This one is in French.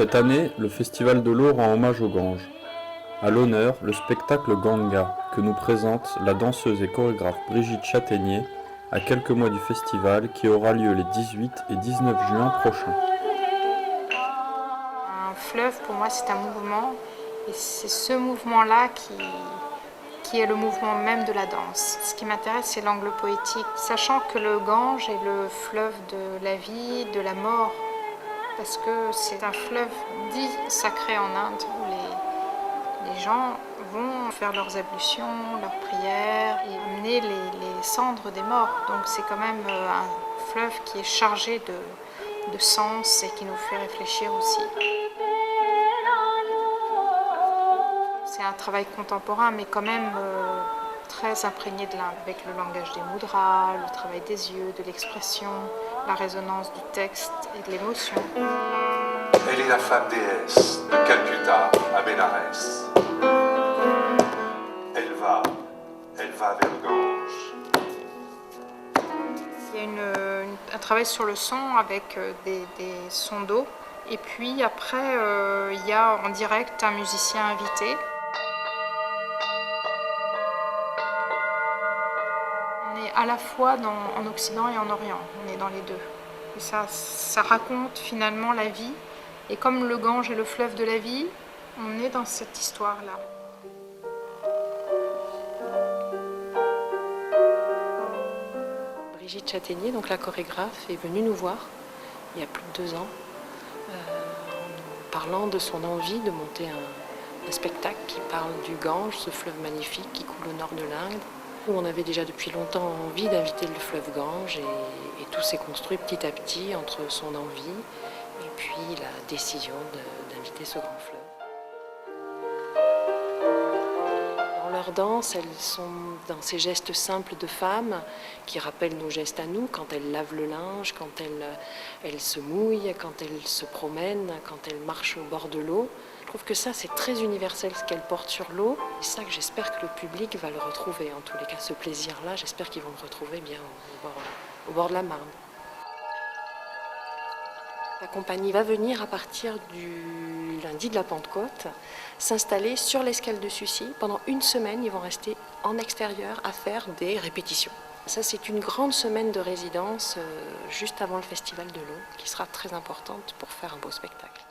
Cette année, le Festival de l'eau rend hommage au Gange. À l'honneur, le spectacle Ganga, que nous présente la danseuse et chorégraphe Brigitte Châtaignier, à quelques mois du festival qui aura lieu les 18 et 19 juin prochains. Un fleuve, pour moi, c'est un mouvement, et c'est ce mouvement-là qui est le mouvement même de la danse. Ce qui m'intéresse, c'est l'angle poétique, sachant que le Gange est le fleuve de la vie, de la mort, parce que c'est un fleuve dit sacré en Inde, où les gens vont faire leurs ablutions, leurs prières et amener les cendres des morts. Donc c'est quand même un fleuve qui est chargé de sens et qui nous fait réfléchir aussi. C'est un travail contemporain, mais quand même très imprégné de l'Inde, avec le langage des mudras, le travail des yeux, de l'expression, la résonance du texte et de l'émotion. Elle est la femme déesse de Calcutta à Bénarès. Elle va vers Gange. Il y a un travail sur le son avec des sons d'eau. Et puis après, il y a en direct un musicien invité. On est à la fois en Occident et en Orient, on est dans les deux. Et ça raconte finalement la vie. Et comme le Gange est le fleuve de la vie, on est dans cette histoire-là. Brigitte Châtaignier, donc la chorégraphe, est venue nous voir il y a plus de 2 ans en nous parlant de son envie de monter un spectacle qui parle du Gange, ce fleuve magnifique qui coule au nord de l'Inde. On avait déjà depuis longtemps envie d'inviter le fleuve Gange et tout s'est construit petit à petit entre son envie et puis la décision d'inviter ce grand fleuve. Dans leur danse, elles sont dans ces gestes simples de femmes qui rappellent nos gestes à nous, quand elles lavent le linge, quand elles se mouillent, quand elles se promènent, quand elles marchent au bord de l'eau. Je trouve que ça, c'est très universel ce qu'elles portent sur l'eau. C'est ça que j'espère que le public va le retrouver. En tous les cas, ce plaisir-là, j'espère qu'ils vont le retrouver bien au bord de la Marne. La compagnie va venir à partir du lundi de la Pentecôte s'installer sur l'escale de Sucy. Pendant 1 semaine, ils vont rester en extérieur à faire des répétitions. Ça, c'est une grande semaine de résidence juste avant le Festival de l'eau qui sera très importante pour faire un beau spectacle.